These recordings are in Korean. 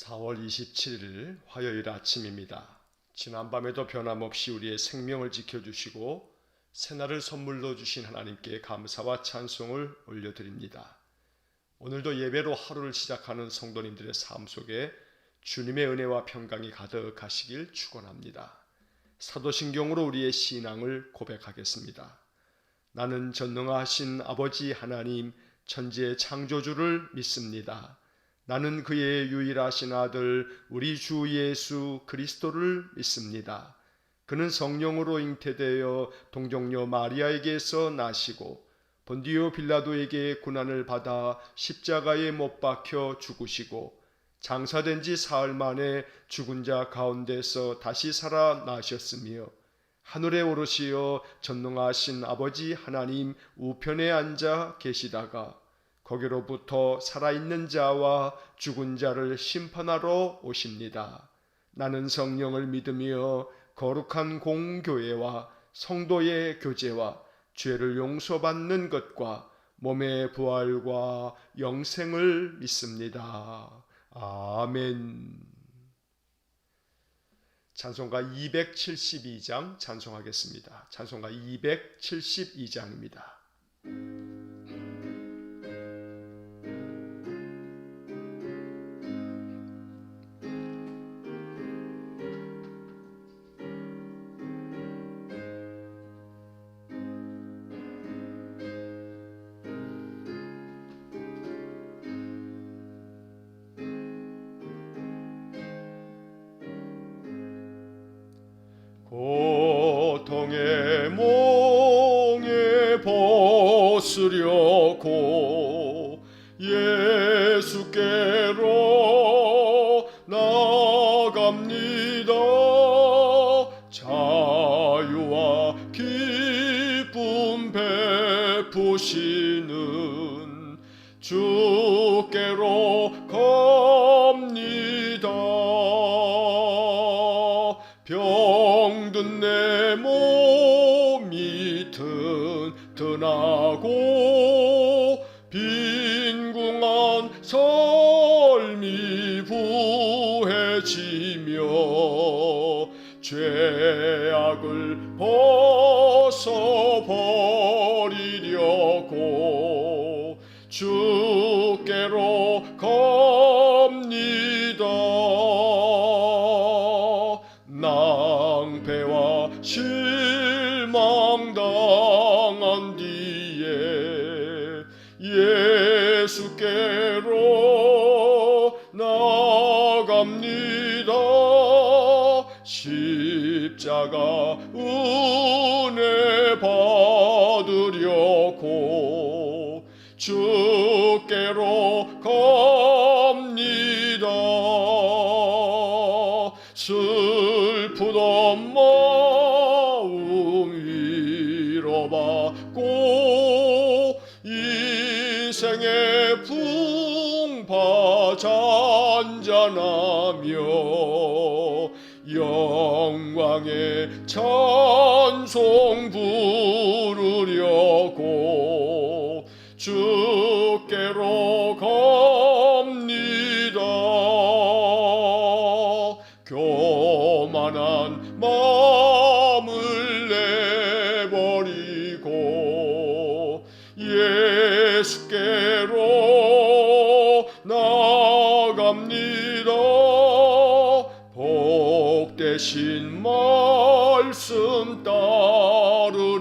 4월 27일 화요일 아침입니다. 지난밤에도 변함없이 우리의 생명을 지켜주시고 새날을 선물로 주신 하나님께 감사와 찬송을 올려드립니다. 오늘도 예배로 하루를 시작하는 성도님들의 삶 속에 주님의 은혜와 평강이 가득하시길 축원합니다. 사도신경으로 우리의 신앙을 고백하겠습니다. 나는 전능하신 아버지 하나님 천지의 창조주를 믿습니다. 나는 그의 유일하신 아들 우리 주 예수 그리스도를 믿습니다. 그는 성령으로 잉태되어 동정녀 마리아에게서 나시고 본디오 빌라도에게 고난을 받아 십자가에 못 박혀 죽으시고 장사된 지 사흘 만에 죽은 자 가운데서 다시 살아나셨으며 하늘에 오르시어 전능하신 아버지 하나님 우편에 앉아 계시다가 거기로부터 살아있는 자와 죽은 자를 심판하러 오십니다. 나는 성령을 믿으며 거룩한 공교회와 성도의 교제와 죄를 용서받는 것과 몸의 부활과 영생을 믿습니다. 아멘. 찬송가 272장 찬송하겠습니다. 찬송가 272장입니다. 고통의 몽에 벗으려고 예수께로 나갑니다. 자유와 기쁨 베푸시는 주께로 갑니다. 병든 내 몸이 튼튼하고 빈궁한 삶이 부해지며 죄악을 벗어버리려고 주께로 갑니다. 낭패와 실망당한 뒤에 예수께로 나갑니다. 십자가 은혜 받으려고 주께로 갑니다. 슬프던 마음 위로받고 인생의 풍파 잔잔하며 영광의 찬송 부르려고 주께로 갑니다. 교만한 마음을 내버리고 예수께로 나갑니다. 복되신 말씀 따르려고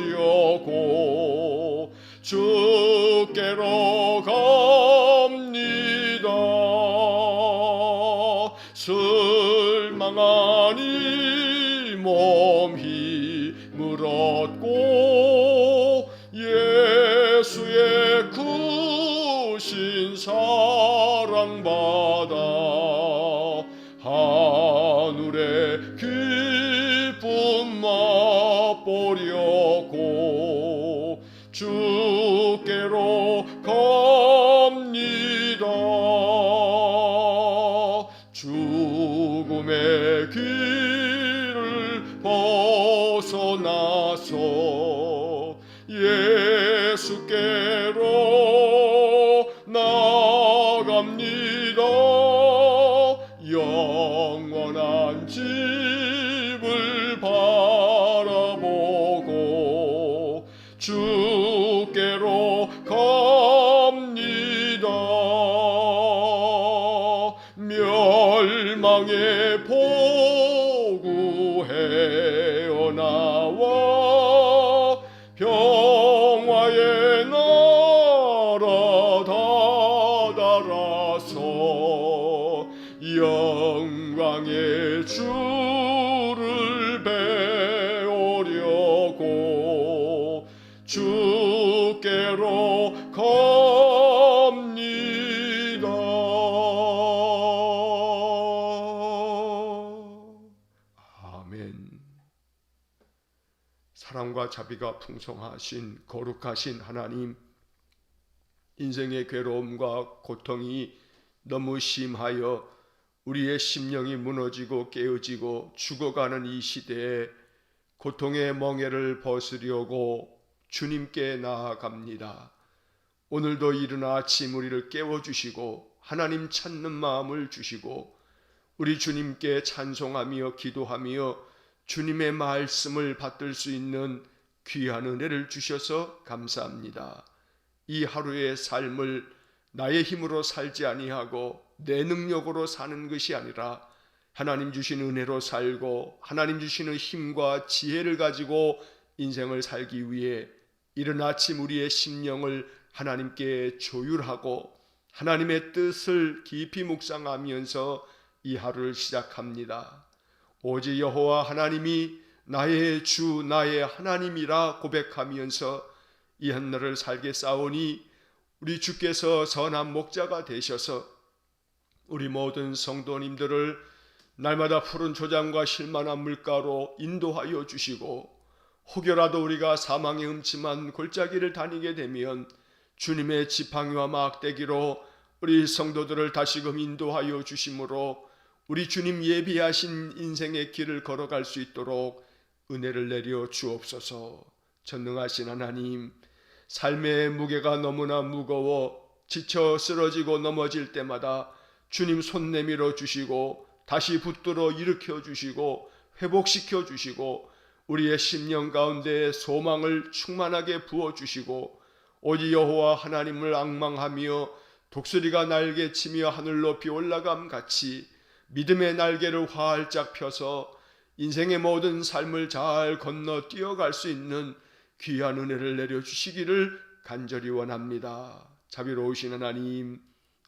주께로 갑니다. 실망한 이 몸 힘을 얻고 예수의 크신 사랑받아 하늘의 기쁨 맛보려고 주께로 갑니다. 죽음의 길을 벗어나서 예수께로 나갑니다. 멸망의 보구해어 나와 평화의 나라 다다라서 영광의 주를 배우려고 주께로 갑니다. 아멘. 사랑과 자비가 풍성하신 거룩하신 하나님, 인생의 괴로움과 고통이 너무 심하여 우리의 심령이 무너지고 깨어지고 죽어가는 이 시대에 고통의 멍에를 벗으려고 주님께 나아갑니다. 오늘도 이른 아침 우리를 깨워주시고 하나님 찾는 마음을 주시고 우리 주님께 찬송하며 기도하며 주님의 말씀을 받들 수 있는 귀한 은혜를 주셔서 감사합니다. 이 하루의 삶을 나의 힘으로 살지 아니하고 내 능력으로 사는 것이 아니라 하나님 주신 은혜로 살고 하나님 주시는 힘과 지혜를 가지고 인생을 살기 위해 이른 아침 우리의 심령을 하나님께 조율하고 하나님의 뜻을 깊이 묵상하면서 이 하루를 시작합니다. 오직 여호와 하나님이 나의 주 나의 하나님이라 고백하면서 이 한날을 살게 싸우니 우리 주께서 선한 목자가 되셔서 우리 모든 성도님들을 날마다 푸른 초장과 실만한 물가로 인도하여 주시고 혹여라도 우리가 사망의 음침한 골짜기를 다니게 되면 주님의 지팡이와 막대기로 우리 성도들을 다시금 인도하여 주심으로 우리 주님 예비하신 인생의 길을 걸어갈 수 있도록 은혜를 내려 주옵소서. 전능하신 하나님, 삶의 무게가 너무나 무거워 지쳐 쓰러지고 넘어질 때마다 주님 손 내밀어 주시고 다시 붙들어 일으켜 주시고 회복시켜 주시고 우리의 심령 가운데 소망을 충만하게 부어 주시고 오직 여호와 하나님을 앙망하며 독수리가 날개치며 하늘 높이 올라감 같이 믿음의 날개를 활짝 펴서 인생의 모든 삶을 잘 건너 뛰어갈 수 있는 귀한 은혜를 내려주시기를 간절히 원합니다. 자비로우신 하나님,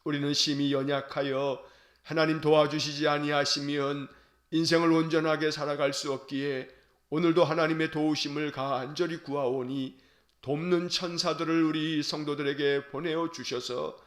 우리는 심히 연약하여 하나님 도와주시지 아니하시면 인생을 온전하게 살아갈 수 없기에 오늘도 하나님의 도우심을 간절히 구하오니 돕는 천사들을 우리 성도들에게 보내어 주셔서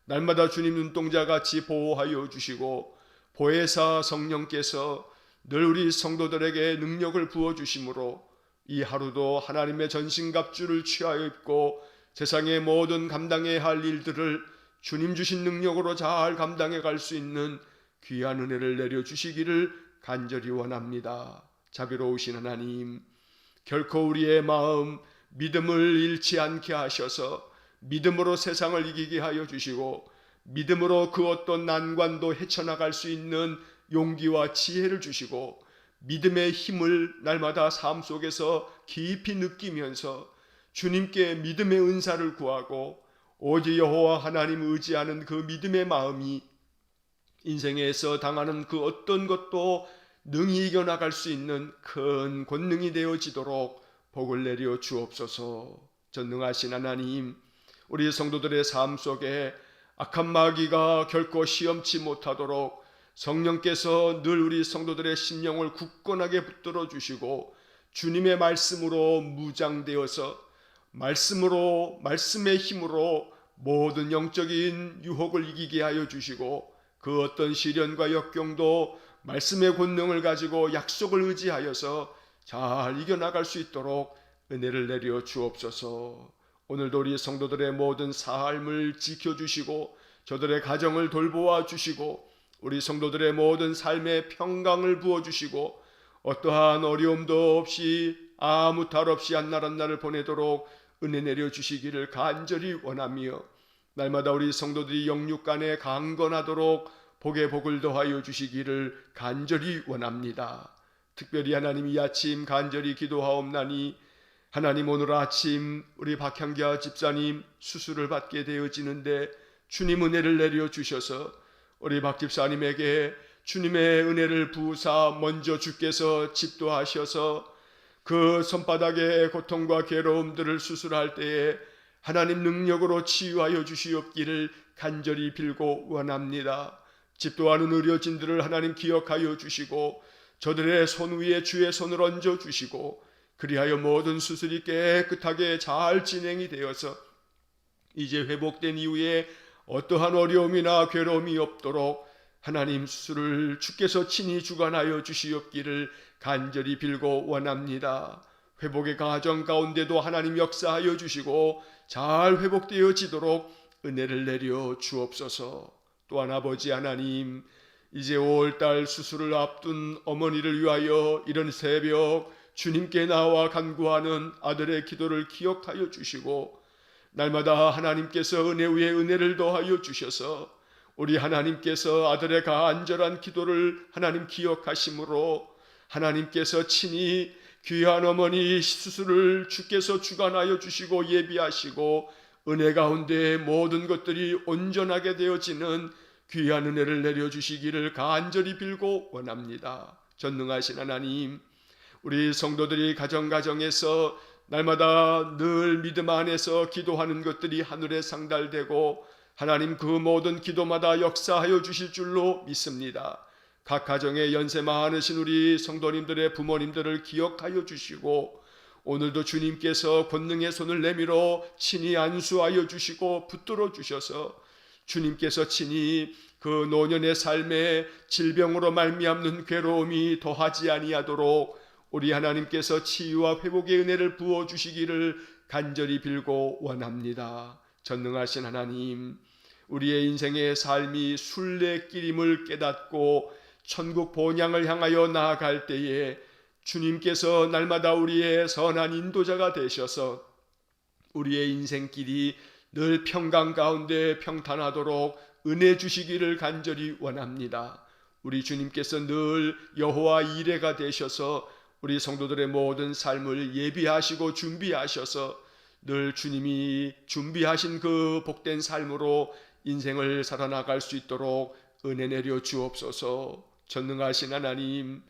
날마다 주님 눈동자같이 보호하여 주시고 보혜사 성령께서 늘 우리 성도들에게 능력을 부어주심으로 이 하루도 하나님의 전신갑주를 취하여 입고 세상의 모든 감당해야 할 일들을 주님 주신 능력으로 잘 감당해 갈 수 있는 귀한 은혜를 내려주시기를 간절히 원합니다. 자비로우신 하나님, 결코 우리의 마음 믿음을 잃지 않게 하셔서 믿음으로 세상을 이기게 하여 주시고 믿음으로 그 어떤 난관도 헤쳐나갈 수 있는 용기와 지혜를 주시고 믿음의 힘을 날마다 삶 속에서 깊이 느끼면서 주님께 믿음의 은사를 구하고 오직 여호와 하나님 의지하는 그 믿음의 마음이 인생에서 당하는 그 어떤 것도 능히 이겨나갈 수 있는 큰 권능이 되어지도록 복을 내려 주옵소서. 전능하신 하나님, 우리 성도들의 삶 속에 악한 마귀가 결코 시험치 못하도록 성령께서 늘 우리 성도들의 심령을 굳건하게 붙들어 주시고 주님의 말씀으로 무장되어서 말씀의 힘으로 모든 영적인 유혹을 이기게 하여 주시고 그 어떤 시련과 역경도 말씀의 권능을 가지고 약속을 의지하여서 잘 이겨나갈 수 있도록 은혜를 내려 주옵소서. 오늘도 우리 성도들의 모든 삶을 지켜주시고 저들의 가정을 돌보아 주시고 우리 성도들의 모든 삶에 평강을 부어주시고 어떠한 어려움도 없이 아무 탈 없이 한날 한날을 보내도록 은혜 내려주시기를 간절히 원하며 날마다 우리 성도들이 영육간에 강건하도록 복에 복을 더하여 주시기를 간절히 원합니다. 특별히 하나님 이 아침 간절히 기도하옵나니 하나님 오늘 아침 우리 박향자 집사님 수술을 받게 되어지는데 주님 은혜를 내려주셔서 우리 박 집사님에게 주님의 은혜를 부으사 먼저 주께서 집도하셔서 그 손바닥의 고통과 괴로움들을 수술할 때에 하나님 능력으로 치유하여 주시옵기를 간절히 빌고 원합니다. 집도하는 의료진들을 하나님 기억하여 주시고 저들의 손 위에 주의 손을 얹어 주시고 그리하여 모든 수술이 깨끗하게 잘 진행이 되어서 이제 회복된 이후에 어떠한 어려움이나 괴로움이 없도록 하나님 수술을 주께서 친히 주관하여 주시옵기를 간절히 빌고 원합니다. 회복의 과정 가운데도 하나님 역사하여 주시고 잘 회복되어지도록 은혜를 내려 주옵소서. 또한 아버지 하나님, 이제 5월달 수술을 앞둔 어머니를 위하여 이런 새벽 주님께 나와 간구하는 아들의 기도를 기억하여 주시고 날마다 하나님께서 은혜 위에 은혜를 더하여 주셔서 우리 하나님께서 아들의 간절한 기도를 하나님 기억하심으로 하나님께서 친히 귀한 어머니 수술을 주께서 주관하여 주시고 예비하시고 은혜 가운데 모든 것들이 온전하게 되어지는 귀한 은혜를 내려주시기를 간절히 빌고 원합니다. 전능하신 하나님, 우리 성도들이 가정에서 날마다 늘 믿음 안에서 기도하는 것들이 하늘에 상달되고 하나님 그 모든 기도마다 역사하여 주실 줄로 믿습니다. 각 가정에 연세 많으신 우리 성도님들의 부모님들을 기억하여 주시고 오늘도 주님께서 권능의 손을 내밀어 친히 안수하여 주시고 붙들어 주셔서 주님께서 친히 그 노년의 삶에 질병으로 말미암는 괴로움이 더하지 아니하도록 우리 하나님께서 치유와 회복의 은혜를 부어 주시기를 간절히 빌고 원합니다. 전능하신 하나님, 우리의 인생의 삶이 순례길임을 깨닫고 천국 본향을 향하여 나아갈 때에 주님께서 날마다 우리의 선한 인도자가 되셔서 우리의 인생길이 늘 평강 가운데 평탄하도록 은혜 주시기를 간절히 원합니다. 우리 주님께서 늘 여호와 이레가 되셔서 우리 성도들의 모든 삶을 예비하시고 준비하셔서 늘 주님이 준비하신 그 복된 삶으로 인생을 살아나갈 수 있도록 은혜 내려 주옵소서. 전능하신 하나님,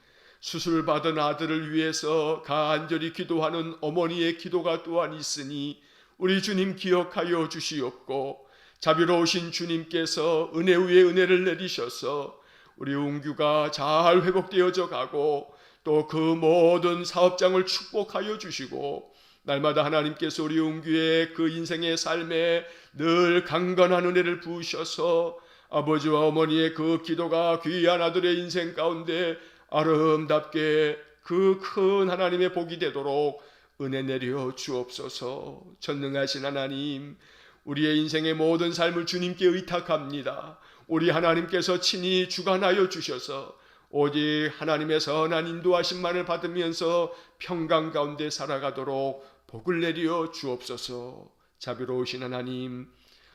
수술받은 아들을 위해서 간절히 기도하는 어머니의 기도가 또한 있으니 우리 주님 기억하여 주시옵고 자비로우신 주님께서 은혜 위에 은혜를 내리셔서 우리 웅규가 잘 회복되어져 가고 또 그 모든 사업장을 축복하여 주시고 날마다 하나님께서 우리 웅규의 그 인생의 삶에 늘 강건한 은혜를 부으셔서 아버지와 어머니의 그 기도가 귀한 아들의 인생 가운데 아름답게 그 큰 하나님의 복이 되도록 은혜 내려 주옵소서. 전능하신 하나님, 우리의 인생의 모든 삶을 주님께 의탁합니다. 우리 하나님께서 친히 주관하여 주셔서 오직 하나님의 선한 인도하심만을 받으면서 평강 가운데 살아가도록 복을 내려 주옵소서. 자비로우신 하나님,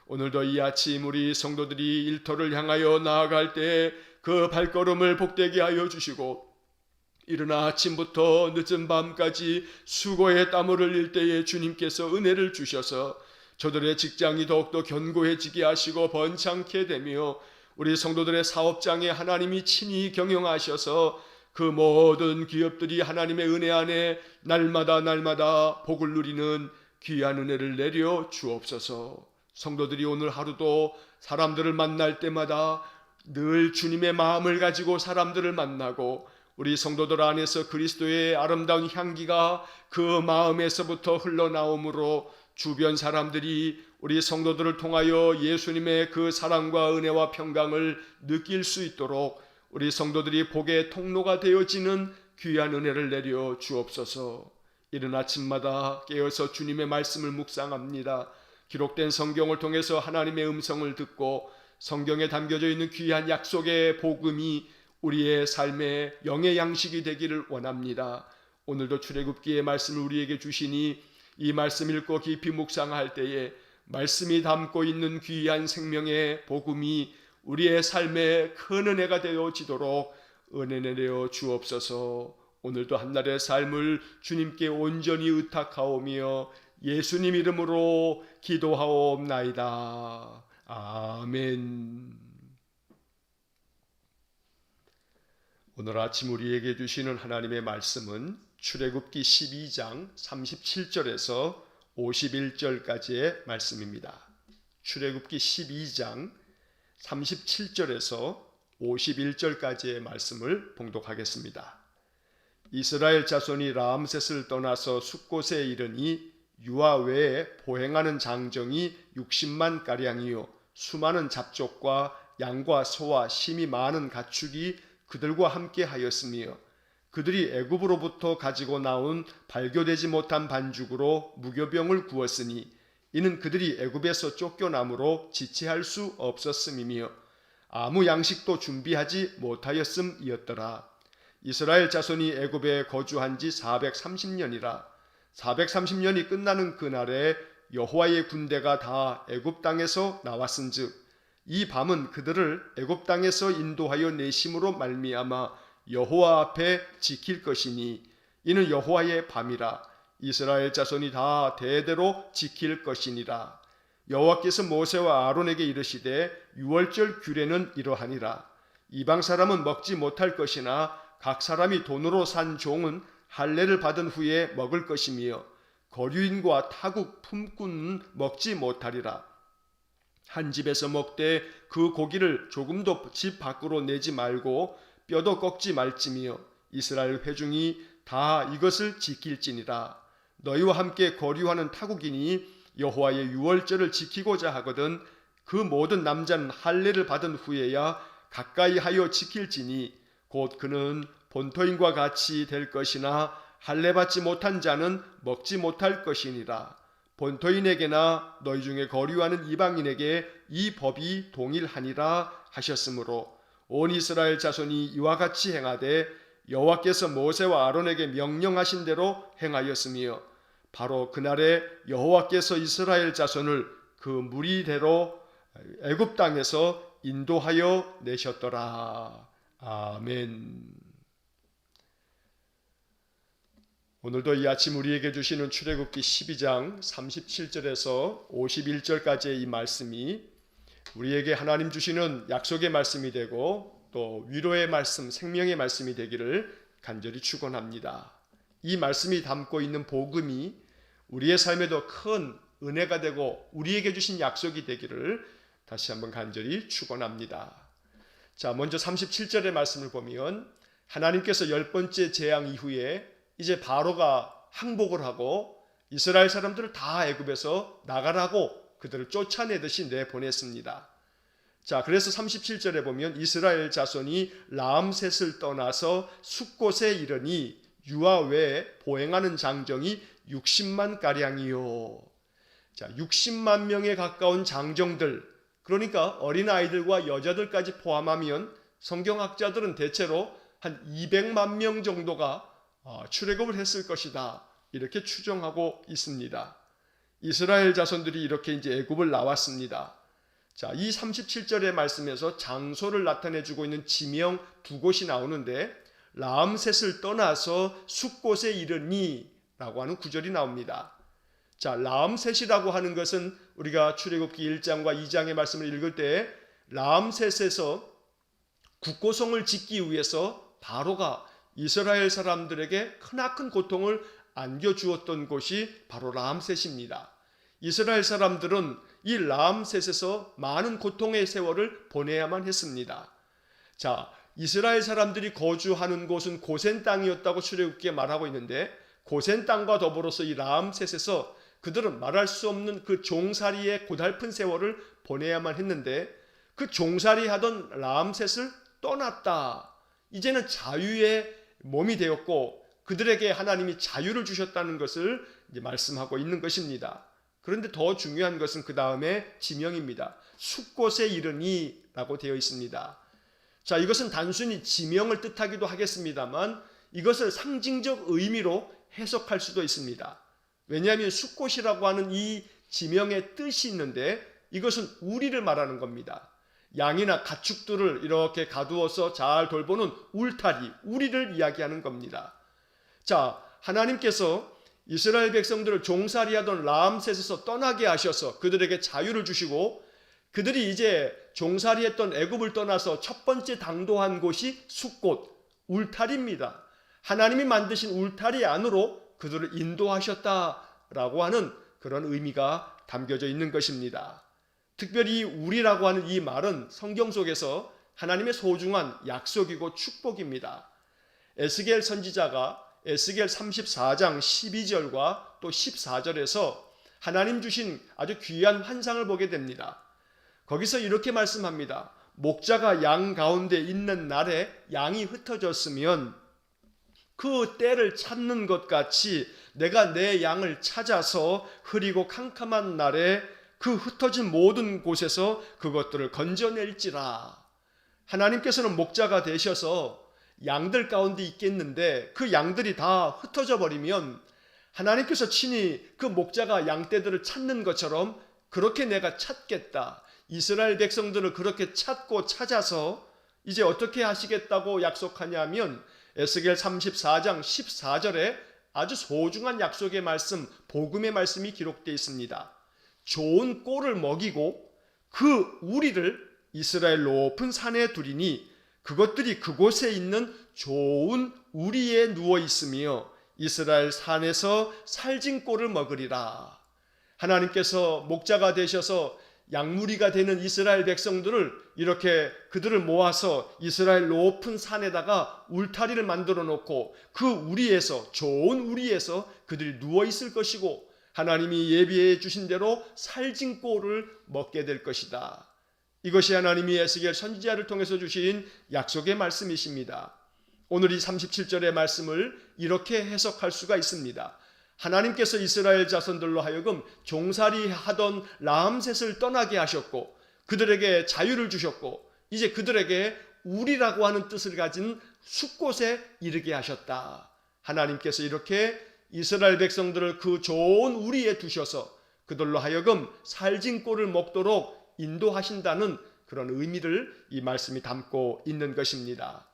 오늘도 이 아침 우리 성도들이 일터를 향하여 나아갈 때 그 발걸음을 복되게 하여 주시고 이른 아침부터 늦은 밤까지 수고의 땀을 흘릴 때에 주님께서 은혜를 주셔서 저들의 직장이 더욱더 견고해지게 하시고 번창케 되며 우리 성도들의 사업장에 하나님이 친히 경영하셔서 그 모든 기업들이 하나님의 은혜 안에 날마다 복을 누리는 귀한 은혜를 내려 주옵소서. 성도들이 오늘 하루도 사람들을 만날 때마다 늘 주님의 마음을 가지고 사람들을 만나고 우리 성도들 안에서 그리스도의 아름다운 향기가 그 마음에서부터 흘러나오므로 주변 사람들이 우리 성도들을 통하여 예수님의 그 사랑과 은혜와 평강을 느낄 수 있도록 우리 성도들이 복의 통로가 되어지는 귀한 은혜를 내려 주옵소서. 이른 아침마다 깨어서 주님의 말씀을 묵상합니다. 기록된 성경을 통해서 하나님의 음성을 듣고 성경에 담겨져 있는 귀한 약속의 복음이 우리의 삶의 영의 양식이 되기를 원합니다. 오늘도 출애굽기의 말씀을 우리에게 주시니 이 말씀 읽고 깊이 묵상할 때에 말씀이 담고 있는 귀한 생명의 복음이 우리의 삶에 큰 은혜가 되어지도록 은혜 내려 주옵소서. 오늘도 한날의 삶을 주님께 온전히 의탁하오며 예수님 이름으로 기도하옵나이다. 아멘. 오늘 아침 우리에게 주시는 하나님의 말씀은 출애굽기 12장 37절에서 51절까지의 말씀입니다. 출애굽기 12장 37절에서 51절까지의 말씀을 봉독하겠습니다. 이스라엘 자손이 라암셋을 떠나서 숫곳에 이르니 유아 외에 보행하는 장정이 60만 가량이요 수많은 잡족과 양과 소와 심이 많은 가축이 그들과 함께 하였으며 그들이 애굽으로부터 가지고 나온 발교되지 못한 반죽으로 무교병을 구웠으니 이는 그들이 애굽에서 쫓겨남으로 지체할 수 없었음이며 아무 양식도 준비하지 못하였음이었더라. 이스라엘 자손이 애굽에 거주한 지 430년이라 430년이 끝나는 그날에 여호와의 군대가 다 애굽 땅에서 나왔은즉 이 밤은 그들을 애굽 땅에서 인도하여 내심으로 말미암아 여호와 앞에 지킬 것이니 이는 여호와의 밤이라 이스라엘 자손이 다 대대로 지킬 것이니라. 여호와께서 모세와 아론에게 이르시되 유월절 규례는 이러하니라. 이방 사람은 먹지 못할 것이나 각 사람이 돈으로 산 종은 할례를 받은 후에 먹을 것이며 거류인과 타국 품꾼은 먹지 못하리라. 한 집에서 먹되 그 고기를 조금도 집 밖으로 내지 말고 뼈도 꺾지 말지며 이스라엘 회중이 다 이것을 지킬지니라. 너희와 함께 거류하는 타국인이 여호와의 유월절을 지키고자 하거든 그 모든 남자는 할례를 받은 후에야 가까이 하여 지킬지니 곧 그는 본토인과 같이 될 것이나 할례 받지 못한 자는 먹지 못할 것이니라. 본토인에게나 너희 중에 거류하는 이방인에게 이 법이 동일하니라 하셨으므로 온 이스라엘 자손이 이와 같이 행하되 여호와께서 모세와 아론에게 명령하신 대로 행하였으며 바로 그날에 여호와께서 이스라엘 자손을 그 무리대로 애굽 땅에서 인도하여 내셨더라. 아멘. 오늘도 이 아침 우리에게 주시는 출애굽기 12장 37절에서 51절까지의 이 말씀이 우리에게 하나님 주시는 약속의 말씀이 되고 또 위로의 말씀, 생명의 말씀이 되기를 간절히 축원합니다. 이 말씀이 담고 있는 복음이 우리의 삶에도 큰 은혜가 되고 우리에게 주신 약속이 되기를 다시 한번 간절히 축원합니다. 자, 먼저 37절의 말씀을 보면 하나님께서 10번째 재앙 이후에 이제 바로가 항복을 하고 이스라엘 사람들을 다 애굽에서 나가라고 그들을 쫓아내듯이 내보냈습니다. 자, 그래서 37절에 보면 이스라엘 자손이 라암셋을 떠나서 숫곳에 이르니 유아 외에 보행하는 장정이 60만 가량이요. 자, 60만 명에 가까운 장정들, 그러니까 어린아이들과 여자들까지 포함하면 성경학자들은 대체로 한 200만 명 정도가 출애굽을 했을 것이다, 이렇게 추정하고 있습니다. 이스라엘 자손들이 이렇게 이제 애굽을 나왔습니다. 자, 이 37절의 말씀에서 장소를 나타내주고 있는 지명 두 곳이 나오는데 라암셋을 떠나서 숫곳에 이르니 라고 하는 구절이 나옵니다. 자, 라암셋이라고 하는 것은 우리가 출애굽기 1장과 2장의 말씀을 읽을 때 라암셋에서 국고성을 짓기 위해서 바로가 이스라엘 사람들에게 크나큰 고통을 안겨주었던 곳이 바로 라암셋입니다. 이스라엘 사람들은 이 라암셋에서 많은 고통의 세월을 보내야만 했습니다. 자, 이스라엘 사람들이 거주하는 곳은 고센 땅이었다고 출애굽기에 말하고 있는데 고센 땅과 더불어서 이 라암셋에서 그들은 말할 수 없는 그 종살이의 고달픈 세월을 보내야만 했는데 그 종살이 하던 라암셋을 떠났다. 이제는 자유의 몸이 되었고 그들에게 하나님이 자유를 주셨다는 것을 이제 말씀하고 있는 것입니다. 그런데 더 중요한 것은 그 다음에 지명입니다. 숫곳에 이르니 라고 되어 있습니다. 자, 이것은 단순히 지명을 뜻하기도 하겠습니다만 이것을 상징적 의미로 해석할 수도 있습니다. 왜냐하면 숫곳이라고 하는 이 지명의 뜻이 있는데 이것은 우리를 말하는 겁니다. 양이나 가축들을 이렇게 가두어서 잘 돌보는 울타리, 우리를 이야기하는 겁니다. 자, 하나님께서 이스라엘 백성들을 종살이하던 라암셋에서 떠나게 하셔서 그들에게 자유를 주시고 그들이 이제 종살이했던 애굽을 떠나서 첫 번째 당도한 곳이 숫곳, 울타리입니다. 하나님이 만드신 울타리 안으로 그들을 인도하셨다라고 하는 그런 의미가 담겨져 있는 것입니다. 특별히 우리라고 하는 이 말은 성경 속에서 하나님의 소중한 약속이고 축복입니다. 에스겔 선지자가 에스겔 34장 12절과 또 14절에서 하나님 주신 아주 귀한 환상을 보게 됩니다. 거기서 이렇게 말씀합니다. 목자가 양 가운데 있는 날에 양이 흩어졌으면 그 때를 찾는 것 같이 내가 내 양을 찾아서 흐리고 캄캄한 날에 그 흩어진 모든 곳에서 그것들을 건져낼지라. 하나님께서는 목자가 되셔서 양들 가운데 있겠는데 그 양들이 다 흩어져 버리면 하나님께서 친히 그 목자가 양떼들을 찾는 것처럼 그렇게 내가 찾겠다. 이스라엘 백성들을 그렇게 찾고 찾아서 이제 어떻게 하시겠다고 약속하냐면 에스겔 34장 14절에 아주 소중한 약속의 말씀, 복음의 말씀이 기록되어 있습니다. 좋은 꼴을 먹이고 그 우리를 이스라엘 높은 산에 두리니 그것들이 그곳에 있는 좋은 우리에 누워 있으며 이스라엘 산에서 살진 꼴을 먹으리라. 하나님께서 목자가 되셔서 양무리가 되는 이스라엘 백성들을 이렇게 그들을 모아서 이스라엘 높은 산에다가 울타리를 만들어 놓고 그 우리에서 좋은 우리에서 그들이 누워 있을 것이고 하나님이 예비해 주신 대로 살진 꼴을 먹게 될 것이다. 이것이 하나님이 에스겔 선지자를 통해서 주신 약속의 말씀이십니다. 오늘 이 37절의 말씀을 이렇게 해석할 수가 있습니다. 하나님께서 이스라엘 자손들로 하여금 종살이 하던 라암셋을 떠나게 하셨고 그들에게 자유를 주셨고 이제 그들에게 우리라고 하는 뜻을 가진 숲곳에 이르게 하셨다. 하나님께서 이렇게 이스라엘 백성들을 그 좋은 우리에 두셔서 그들로 하여금 살진 꼴을 먹도록 인도하신다는 그런 의미를 이 말씀이 담고 있는 것입니다.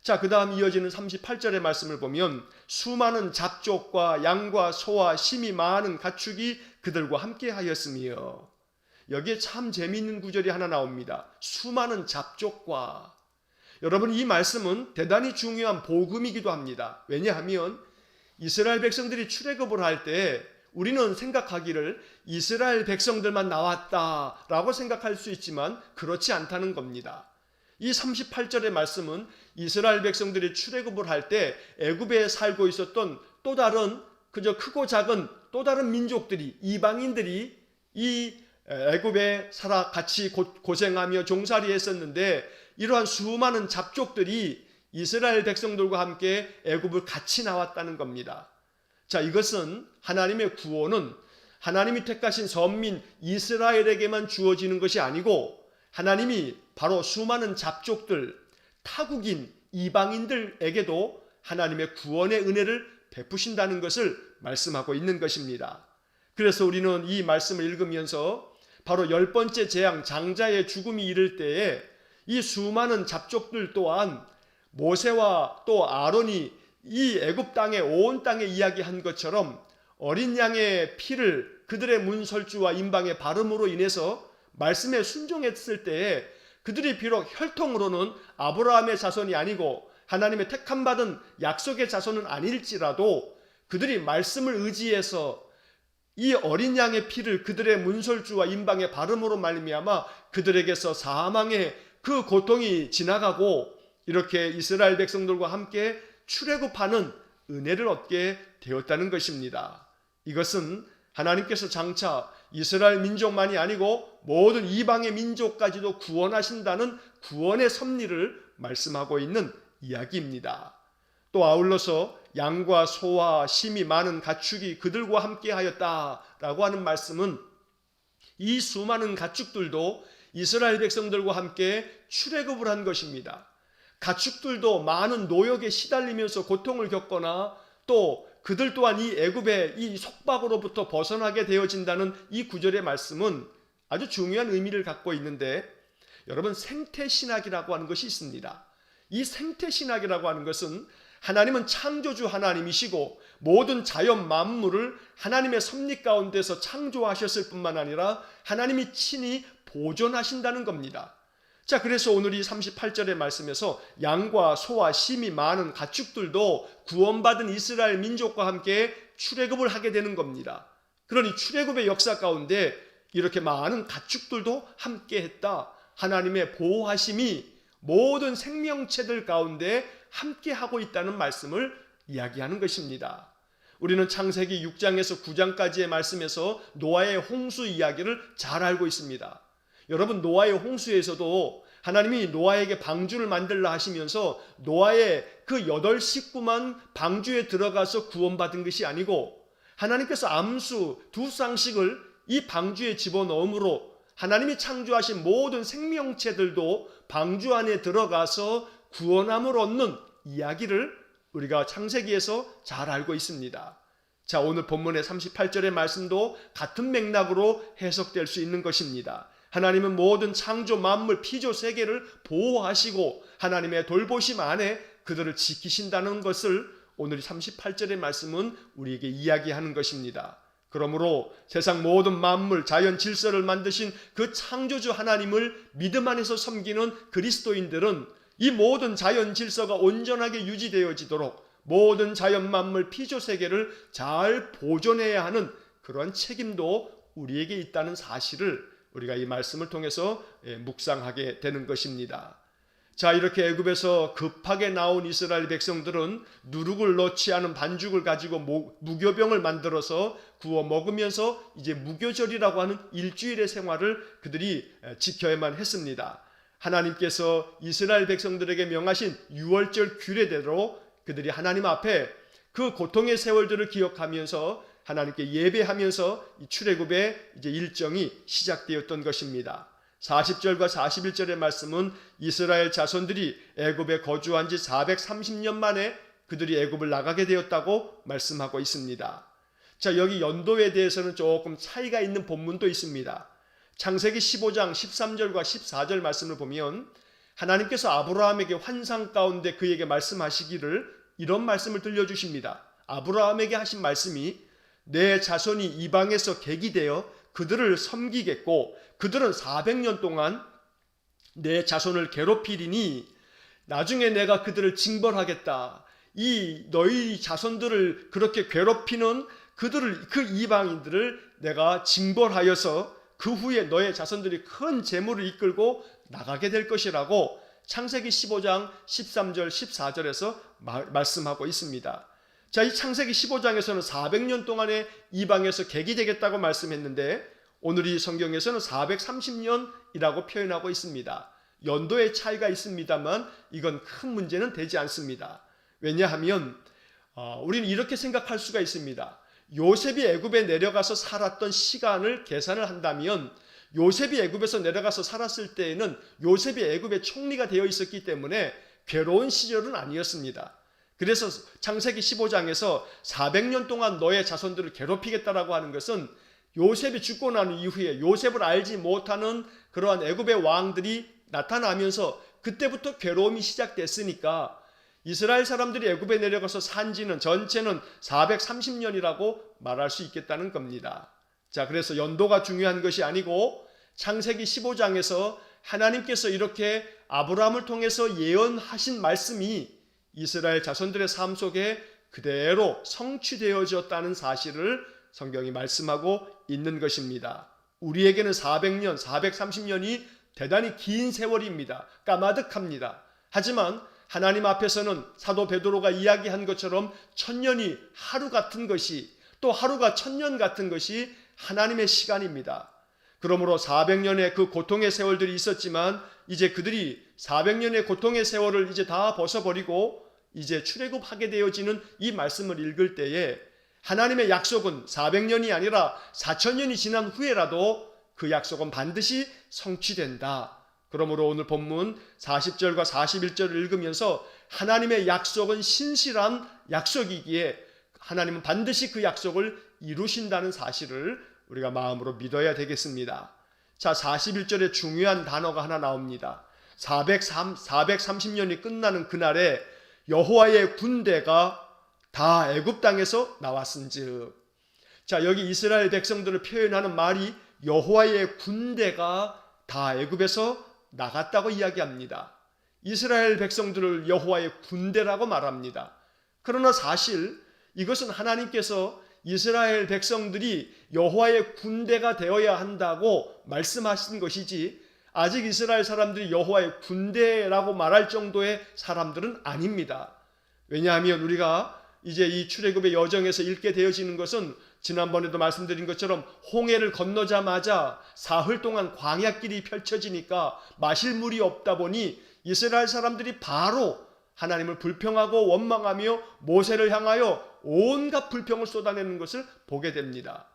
자, 그 다음 이어지는 38절의 말씀을 보면 수많은 잡족과 양과 소와 심이 많은 가축이 그들과 함께 하였으며 여기에 참 재미있는 구절이 하나 나옵니다. 수많은 잡족과. 여러분, 이 말씀은 대단히 중요한 복음이기도 합니다. 왜냐하면 이스라엘 백성들이 출애굽을 할 때 우리는 생각하기를 이스라엘 백성들만 나왔다라고 생각할 수 있지만 그렇지 않다는 겁니다. 이 38절의 말씀은 이스라엘 백성들이 출애굽을 할 때 애굽에 살고 있었던 또 다른 그저 크고 작은 또 다른 민족들이 이방인들이 이 애굽에 살아 같이 고생하며 종살이 했었는데 이러한 수많은 잡족들이 이스라엘 백성들과 함께 애굽을 같이 나왔다는 겁니다. 자, 이것은 하나님의 구원은 하나님이 택하신 선민 이스라엘에게만 주어지는 것이 아니고 하나님이 바로 수많은 잡족들, 타국인 이방인들에게도 하나님의 구원의 은혜를 베푸신다는 것을 말씀하고 있는 것입니다. 그래서 우리는 이 말씀을 읽으면서 바로 10번째 재앙 장자의 죽음이 이를 때에 이 수많은 잡족들 또한 모세와 또 아론이 이 애굽 땅에 온 땅에 이야기한 것처럼 어린 양의 피를 그들의 문설주와 임방의 발음으로 인해서 말씀에 순종했을 때에 그들이 비록 혈통으로는 아브라함의 자손이 아니고 하나님의 택함받은 약속의 자손은 아닐지라도 그들이 말씀을 의지해서 이 어린 양의 피를 그들의 문설주와 임방의 발음으로 말미암아 그들에게서 사망의 그 고통이 지나가고 이렇게 이스라엘 백성들과 함께 출애굽하는 은혜를 얻게 되었다는 것입니다. 이것은 하나님께서 장차 이스라엘 민족만이 아니고 모든 이방의 민족까지도 구원하신다는 구원의 섭리를 말씀하고 있는 이야기입니다. 또 아울러서 양과 소와 심이 많은 가축이 그들과 함께 하였다라고 하는 말씀은 이 수많은 가축들도 이스라엘 백성들과 함께 출애굽을 한 것입니다. 가축들도 많은 노역에 시달리면서 고통을 겪거나 또 그들 또한 이 애굽의 이 속박으로부터 벗어나게 되어진다는 이 구절의 말씀은 아주 중요한 의미를 갖고 있는데 여러분 생태신학이라고 하는 것이 있습니다. 이 생태신학이라고 하는 것은 하나님은 창조주 하나님이시고 모든 자연 만물을 하나님의 섭리 가운데서 창조하셨을 뿐만 아니라 하나님이 친히 보존하신다는 겁니다. 자, 그래서 오늘 이 38절의 말씀에서 양과 소와 심이 많은 가축들도 구원받은 이스라엘 민족과 함께 출애굽을 하게 되는 겁니다. 그러니 출애굽의 역사 가운데 이렇게 많은 가축들도 함께 했다. 하나님의 보호하심이 모든 생명체들 가운데 함께 하고 있다는 말씀을 이야기하는 것입니다. 우리는 창세기 6장에서 9장까지의 말씀에서 노아의 홍수 이야기를 잘 알고 있습니다. 여러분, 노아의 홍수에서도 하나님이 노아에게 방주를 만들라 하시면서 노아의 그 8 식구만 방주에 들어가서 구원받은 것이 아니고 하나님께서 암수 2쌍씩을 이 방주에 집어넣음으로 하나님이 창조하신 모든 생명체들도 방주 안에 들어가서 구원함을 얻는 이야기를 우리가 창세기에서 잘 알고 있습니다. 자, 오늘 본문의 38절의 말씀도 같은 맥락으로 해석될 수 있는 것입니다. 하나님은 모든 창조 만물 피조 세계를 보호하시고 하나님의 돌보심 안에 그들을 지키신다는 것을 오늘 38절의 말씀은 우리에게 이야기하는 것입니다. 그러므로 세상 모든 만물 자연 질서를 만드신 그 창조주 하나님을 믿음 안에서 섬기는 그리스도인들은 이 모든 자연 질서가 온전하게 유지되어지도록 모든 자연 만물 피조 세계를 잘 보존해야 하는 그런 책임도 우리에게 있다는 사실을 우리가 이 말씀을 통해서 묵상하게 되는 것입니다. 자, 이렇게 애굽에서 급하게 나온 이스라엘 백성들은 누룩을 넣지 않은 반죽을 가지고 무교병을 만들어서 구워 먹으면서 이제 무교절이라고 하는 일주일의 생활을 그들이 지켜야만 했습니다. 하나님께서 이스라엘 백성들에게 명하신 유월절 규례대로 그들이 하나님 앞에 그 고통의 세월들을 기억하면서 하나님께 예배하면서 이 출애굽의 이제 일정이 시작되었던 것입니다. 40절과 41절의 말씀은 이스라엘 자손들이 애굽에 거주한 지 430년 만에 그들이 애굽을 나가게 되었다고 말씀하고 있습니다. 자, 여기 연도에 대해서는 조금 차이가 있는 본문도 있습니다. 창세기 15장 13절과 14절 말씀을 보면 하나님께서 아브라함에게 환상 가운데 그에게 말씀하시기를 이런 말씀을 들려주십니다. 아브라함에게 하신 말씀이 내 자손이 이방에서 객이 되어 그들을 섬기겠고 그들은 400년 동안 내 자손을 괴롭히리니 나중에 내가 그들을 징벌하겠다. 이 너희 자손들을 그렇게 괴롭히는 그 이방인들을 내가 징벌하여서 그 후에 너의 자손들이 큰 재물을 이끌고 나가게 될 것이라고 창세기 15장 13절 14절에서 말씀하고 있습니다. 자, 이 창세기 15장에서는 400년 동안에 이방에서 객이 되겠다고 말씀했는데 오늘 이 성경에서는 430년이라고 표현하고 있습니다. 연도의 차이가 있습니다만 이건 큰 문제는 되지 않습니다. 왜냐하면 우리는 이렇게 생각할 수가 있습니다. 요셉이 애굽에 내려가서 살았던 시간을 계산을 한다면 요셉이 애굽에서 내려가서 살았을 때에는 요셉이 애굽의 총리가 되어 있었기 때문에 괴로운 시절은 아니었습니다. 그래서 창세기 15장에서 400년 동안 너의 자손들을 괴롭히겠다라고 하는 것은 요셉이 죽고 난 이후에 요셉을 알지 못하는 그러한 애굽의 왕들이 나타나면서 그때부터 괴로움이 시작됐으니까 이스라엘 사람들이 애굽에 내려가서 산 지는 전체는 430년이라고 말할 수 있겠다는 겁니다. 자, 그래서 연도가 중요한 것이 아니고 창세기 15장에서 하나님께서 이렇게 아브라함을 통해서 예언하신 말씀이 이스라엘 자손들의 삶 속에 그대로 성취되어졌다는 사실을 성경이 말씀하고 있는 것입니다. 우리에게는 400년, 430년이 대단히 긴 세월입니다. 까마득합니다. 하지만 하나님 앞에서는 사도 베드로가 이야기한 것처럼 1000년이 하루 같은 것이 또 하루가 1000년 같은 것이 하나님의 시간입니다. 그러므로 400년의 그 고통의 세월들이 있었지만 이제 그들이 400년의 고통의 세월을 이제 다 벗어버리고 이제 출애굽하게 되어지는 이 말씀을 읽을 때에 하나님의 약속은 400년이 아니라 4000년이 지난 후에라도 그 약속은 반드시 성취된다. 그러므로 오늘 본문 40절과 41절을 읽으면서 하나님의 약속은 신실한 약속이기에 하나님은 반드시 그 약속을 이루신다는 사실을 우리가 마음으로 믿어야 되겠습니다. 자, 41절에 중요한 단어가 하나 나옵니다. 430년이 끝나는 그날에 여호와의 군대가 다 애굽 땅에서 나왔은즉. 자, 여기 이스라엘 백성들을 표현하는 말이 여호와의 군대가 다 애굽에서 나갔다고 이야기합니다. 이스라엘 백성들을 여호와의 군대라고 말합니다. 그러나 사실 이것은 하나님께서 이스라엘 백성들이 여호와의 군대가 되어야 한다고 말씀하신 것이지 아직 이스라엘 사람들이 여호와의 군대라고 말할 정도의 사람들은 아닙니다. 왜냐하면 우리가 이제 이 출애굽의 여정에서 읽게 되어지는 것은 지난번에도 말씀드린 것처럼 홍해를 건너자마자 사흘 동안 광야길이 펼쳐지니까 마실 물이 없다 보니 이스라엘 사람들이 바로 하나님을 불평하고 원망하며 모세를 향하여 온갖 불평을 쏟아내는 것을 보게 됩니다.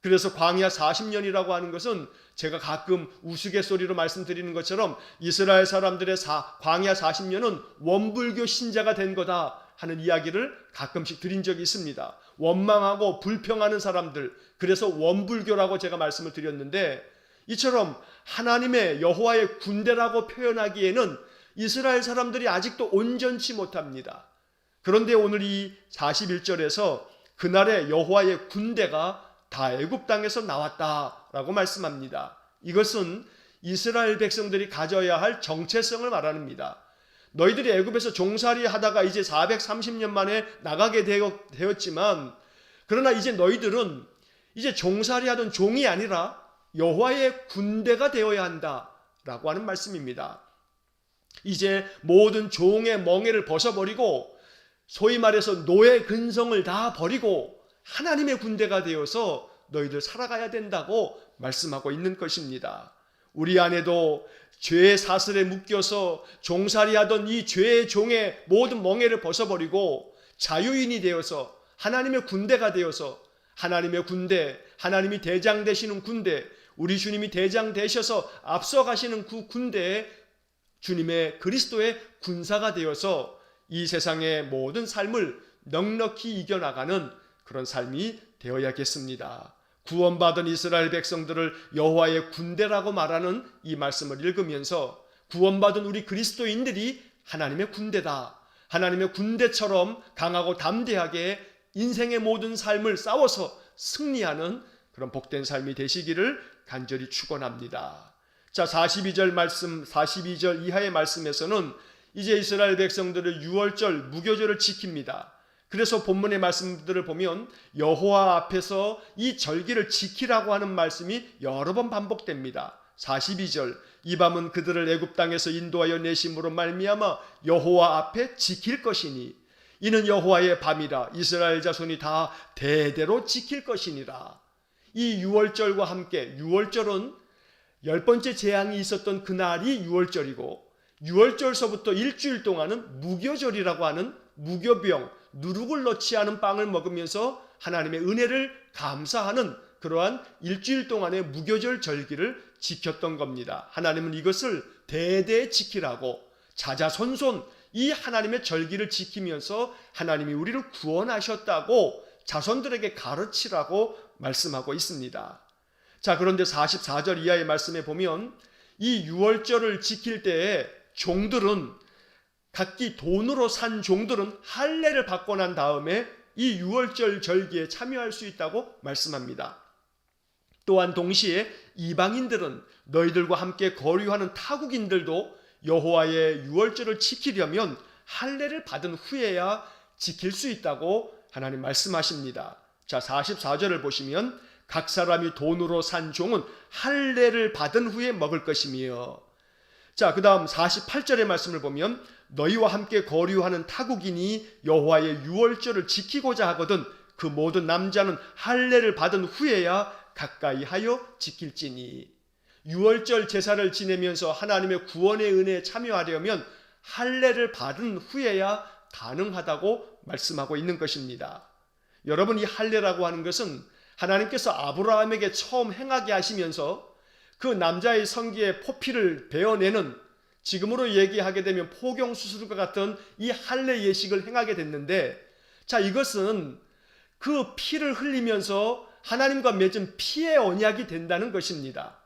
그래서 광야 40년이라고 하는 것은 제가 가끔 우스갯소리로 말씀드리는 것처럼 이스라엘 사람들의 광야 40년은 원불교 신자가 된 거다 하는 이야기를 가끔씩 드린 적이 있습니다. 원망하고 불평하는 사람들, 그래서 원불교라고 제가 말씀을 드렸는데, 이처럼 하나님의 여호와의 군대라고 표현하기에는 이스라엘 사람들이 아직도 온전치 못합니다. 그런데 오늘 이 41절에서 그날의 여호와의 군대가 다 애굽 땅에서 나왔다라고 말씀합니다. 이것은 이스라엘 백성들이 가져야 할 정체성을 말합니다. 너희들이 애굽에서 종살이 하다가 이제 430년 만에 나가게 되었지만, 그러나 이제 너희들은 이제 종살이 하던 종이 아니라 여호와의 군대가 되어야 한다라고 하는 말씀입니다. 이제 모든 종의 멍에를 벗어버리고 소위 말해서 노예 근성을 다 버리고 하나님의 군대가 되어서 너희들 살아가야 된다고 말씀하고 있는 것입니다. 우리 안에도 죄의 사슬에 묶여서 종살이하던 이 죄의 종의 모든 멍에를 벗어버리고 자유인이 되어서 하나님의 군대가 되어서 하나님의 군대, 하나님이 대장 되시는 군대, 우리 주님이 대장 되셔서 앞서가시는 그 군대에 주님의 그리스도의 군사가 되어서 이 세상의 모든 삶을 넉넉히 이겨나가는 그런 삶이 되어야겠습니다. 구원받은 이스라엘 백성들을 여호와의 군대라고 말하는 이 말씀을 읽으면서 구원받은 우리 그리스도인들이 하나님의 군대다. 하나님의 군대처럼 강하고 담대하게 인생의 모든 삶을 싸워서 승리하는 그런 복된 삶이 되시기를 간절히 축원합니다. 자, 42절 말씀, 42절 이하의 말씀에서는 이제 이스라엘 백성들의 유월절, 무교절을 지킵니다. 그래서 본문의 말씀들을 보면 여호와 앞에서 이 절기를 지키라고 하는 말씀이 여러 번 반복됩니다. 42절, 이 밤은 그들을 애굽 땅에서 인도하여 내심으로 말미암아 여호와 앞에 지킬 것이니 이는 여호와의 밤이라 이스라엘 자손이 다 대대로 지킬 것이니라. 이 유월절과 함께, 유월절은 10번째 재앙이 있었던 그날이 유월절이고, 유월절서부터 일주일 동안은 무교절이라고 하는 무교병, 누룩을 넣지 않은 빵을 먹으면서 하나님의 은혜를 감사하는 그러한 일주일 동안의 무교절 절기를 지켰던 겁니다. 하나님은 이것을 대대 지키라고 자자손손 이 하나님의 절기를 지키면서 하나님이 우리를 구원하셨다고 자손들에게 가르치라고 말씀하고 있습니다. 자, 그런데 44절 이하의 말씀에 보면 이 유월절을 지킬 때에 종들은, 각기 돈으로 산 종들은 할례를 받고 난 다음에 이 유월절 절기에 참여할 수 있다고 말씀합니다. 또한 동시에 이방인들은, 너희들과 함께 거류하는 타국인들도 여호와의 유월절을 지키려면 할례를 받은 후에야 지킬 수 있다고 하나님 말씀하십니다. 자, 44절을 보시면 각 사람이 돈으로 산 종은 할례를 받은 후에 먹을 것이며, 자, 그 다음 48절의 말씀을 보면 너희와 함께 거류하는 타국인이 여호와의 유월절을 지키고자 하거든 그 모든 남자는 할례를 받은 후에야 가까이 하여 지킬지니. 유월절 제사를 지내면서 하나님의 구원의 은혜에 참여하려면 할례를 받은 후에야 가능하다고 말씀하고 있는 것입니다. 여러분, 이 할례라고 하는 것은 하나님께서 아브라함에게 처음 행하게 하시면서 그 남자의 성기에 포피를 베어내는, 지금으로 얘기하게 되면 포경수술과 같은 이 할례 예식을 행하게 됐는데, 자, 이것은 그 피를 흘리면서 하나님과 맺은 피의 언약이 된다는 것입니다.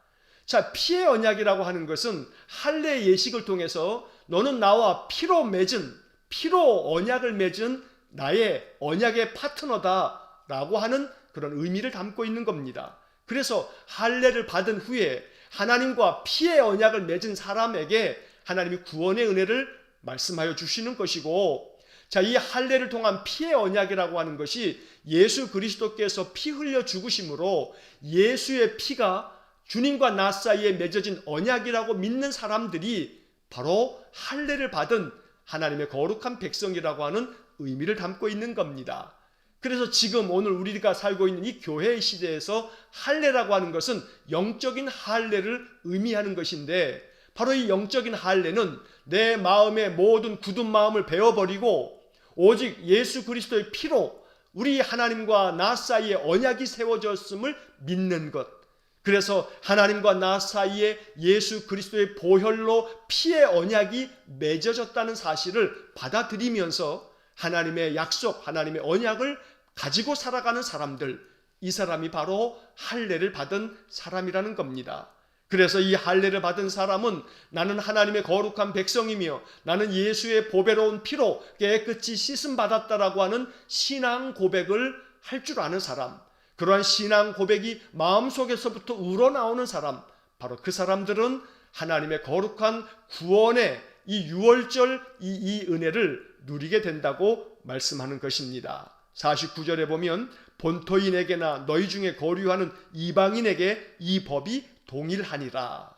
자, 피의 언약이라고 하는 것은 할례 예식을 통해서 너는 나와 피로 언약을 맺은 나의 언약의 파트너다 라고 하는 그런 의미를 담고 있는 겁니다. 그래서 할례를 받은 후에 하나님과 피의 언약을 맺은 사람에게 하나님이 구원의 은혜를 말씀하여 주시는 것이고, 자, 이 할례를 통한 피의 언약이라고 하는 것이 예수 그리스도께서 피 흘려 죽으심으로 예수의 피가 주님과 나 사이에 맺어진 언약이라고 믿는 사람들이 바로 할례를 받은 하나님의 거룩한 백성이라고 하는 의미를 담고 있는 겁니다. 그래서 지금 오늘 우리가 살고 있는 이 교회의 시대에서 할례라고 하는 것은 영적인 할례를 의미하는 것인데, 바로 이 영적인 할례는 내 마음의 모든 굳은 마음을 베어버리고 오직 예수 그리스도의 피로 우리 하나님과 나 사이에 언약이 세워졌음을 믿는 것. 그래서 하나님과 나 사이에 예수 그리스도의 보혈로 피의 언약이 맺어졌다는 사실을 받아들이면서 하나님의 약속, 하나님의 언약을 가지고 살아가는 사람들, 이 사람이 바로 할례를 받은 사람이라는 겁니다. 그래서 이 할례를 받은 사람은 나는 하나님의 거룩한 백성이며 나는 예수의 보배로운 피로 깨끗이 씻음 받았다라고 하는 신앙 고백을 할 줄 아는 사람, 그러한 신앙 고백이 마음속에서부터 우러나오는 사람, 바로 그 사람들은 하나님의 거룩한 구원의 이 유월절 이 은혜를 누리게 된다고 말씀하는 것입니다. 49절에 보면 본토인에게나 너희 중에 거류하는 이방인에게 이 법이 동일하니라.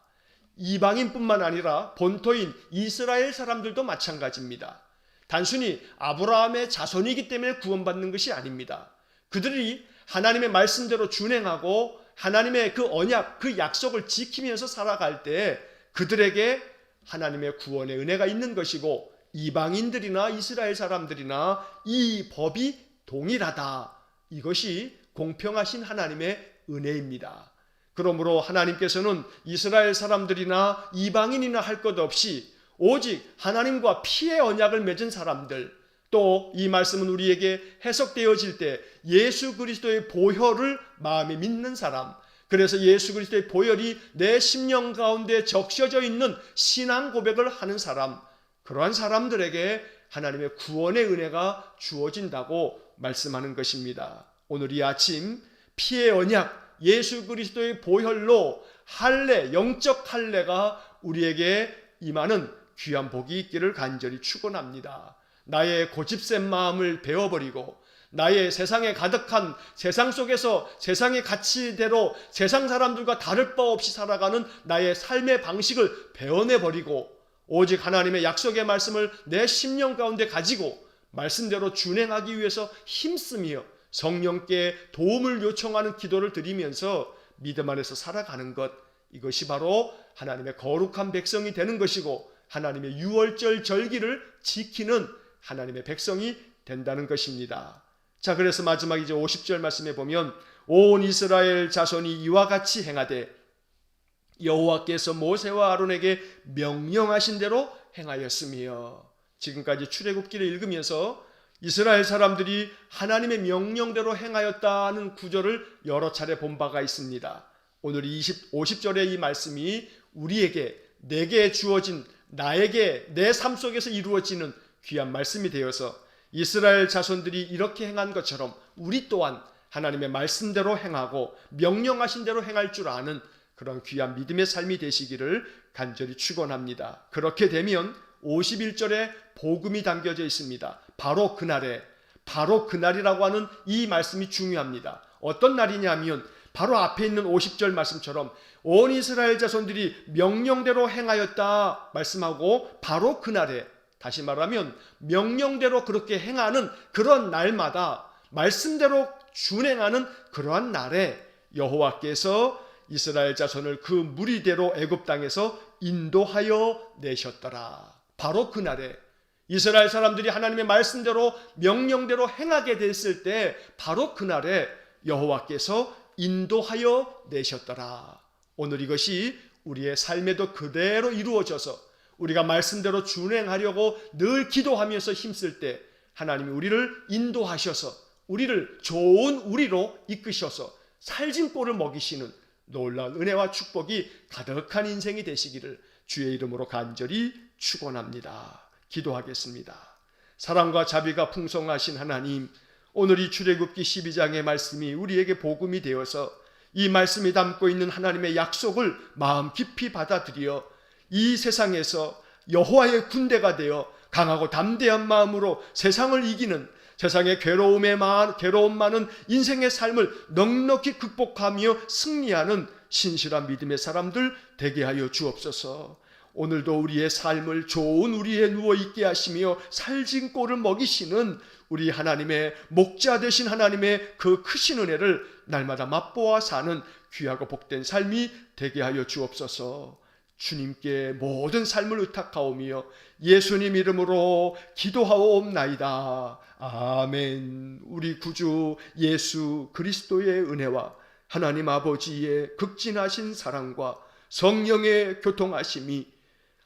이방인뿐만 아니라 본토인 이스라엘 사람들도 마찬가지입니다. 단순히 아브라함의 자손이기 때문에 구원받는 것이 아닙니다. 그들이 하나님의 말씀대로 준행하고 하나님의 그 언약, 그 약속을 지키면서 살아갈 때 그들에게 하나님의 구원의 은혜가 있는 것이고, 이방인들이나 이스라엘 사람들이나 이 법이 동일하다. 이것이 공평하신 하나님의 은혜입니다. 그러므로 하나님께서는 이스라엘 사람들이나 이방인이나 할 것 없이 오직 하나님과 피의 언약을 맺은 사람들, 또 이 말씀은 우리에게 해석되어질 때 예수 그리스도의 보혈을 마음에 믿는 사람, 그래서 예수 그리스도의 보혈이 내 심령 가운데 적셔져 있는 신앙 고백을 하는 사람, 그러한 사람들에게 하나님의 구원의 은혜가 주어진다고 말씀하는 것입니다. 오늘 이 아침 피의 언약, 예수 그리스도의 보혈로 할례, 영적 할례가 우리에게 임하는 귀한 복이 있기를 간절히 축원합니다. 나의 고집센 마음을 베어버리고 나의 세상에 가득한 세상 속에서 세상의 가치대로 세상 사람들과 다를 바 없이 살아가는 나의 삶의 방식을 베어내버리고 오직 하나님의 약속의 말씀을 내 심령 가운데 가지고 말씀대로 준행하기 위해서 힘쓰며 성령께 도움을 요청하는 기도를 드리면서 믿음 안에서 살아가는 것, 이것이 바로 하나님의 거룩한 백성이 되는 것이고 하나님의 유월절 절기를 지키는 하나님의 백성이 된다는 것입니다. 자, 그래서 마지막 이제 50절 말씀에 보면 온 이스라엘 자손이 이와 같이 행하되 여호와께서 모세와 아론에게 명령하신 대로 행하였으며, 지금까지 출애굽기를 읽으면서 이스라엘 사람들이 하나님의 명령대로 행하였다는 구절을 여러 차례 본 바가 있습니다. 오늘 50절의 이 말씀이 우리에게, 내게 주어진, 나에게 내 삶 속에서 이루어지는 귀한 말씀이 되어서 이스라엘 자손들이 이렇게 행한 것처럼 우리 또한 하나님의 말씀대로 행하고 명령하신 대로 행할 줄 아는 그런 귀한 믿음의 삶이 되시기를 간절히 축원합니다. 그렇게 되면 51절에 복음이 담겨져 있습니다. 바로 그날에, 바로 그날이라고 하는 이 말씀이 중요합니다. 어떤 날이냐면 바로 앞에 있는 50절 말씀처럼 온 이스라엘 자손들이 명령대로 행하였다 말씀하고 바로 그날에, 다시 말하면 명령대로 그렇게 행하는 그런 날마다 말씀대로 준행하는 그러한 날에 여호와께서 이스라엘 자손을 그 무리대로 애굽 땅에서 인도하여 내셨더라. 바로 그날에 이스라엘 사람들이 하나님의 말씀대로 명령대로 행하게 됐을 때 바로 그날에 여호와께서 인도하여 내셨더라. 오늘 이것이 우리의 삶에도 그대로 이루어져서 우리가 말씀대로 준행하려고 늘 기도하면서 힘쓸 때 하나님이 우리를 인도하셔서 우리를 좋은 우리로 이끄셔서 살진 꼴을 먹이시는 놀라운 은혜와 축복이 가득한 인생이 되시기를 주의 이름으로 간절히 축원합니다. 기도하겠습니다. 사랑과 자비가 풍성하신 하나님, 오늘 이 출애굽기 12장의 말씀이 우리에게 복음이 되어서 이 말씀이 담고 있는 하나님의 약속을 마음 깊이 받아들여 이 세상에서 여호와의 군대가 되어 강하고 담대한 마음으로 세상을 이기는, 세상의 괴로움 많은 인생의 삶을 넉넉히 극복하며 승리하는 신실한 믿음의 사람들 되게 하여 주옵소서. 오늘도 우리의 삶을 좋은 우리에 누워있게 하시며 살진 꼴을 먹이시는 우리 하나님의 목자 되신 하나님의 그 크신 은혜를 날마다 맛보아 사는 귀하고 복된 삶이 되게 하여 주옵소서. 주님께 모든 삶을 의탁하오며 예수님 이름으로 기도하옵나이다. 아멘. 우리 구주 예수 그리스도의 은혜와 하나님 아버지의 극진하신 사랑과 성령의 교통하심이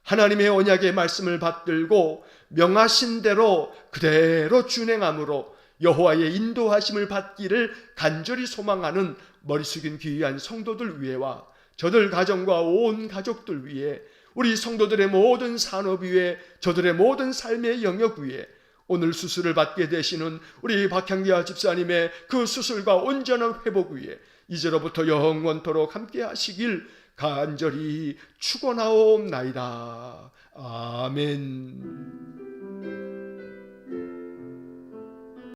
하나님의 언약의 말씀을 받들고 명하신 대로 그대로 준행함으로 여호와의 인도하심을 받기를 간절히 소망하는 머리 숙인 귀한 성도들 위에와 저들 가정과 온 가족들 위에, 우리 성도들의 모든 산업 위에, 저들의 모든 삶의 영역 위에 오늘 수술을 받게 되시는 우리 박향기아 집사님의 그 수술과 온전한 회복 위에 이제로부터 영원토록 함께 하시길 간절히 축원하옵나이다. 아멘.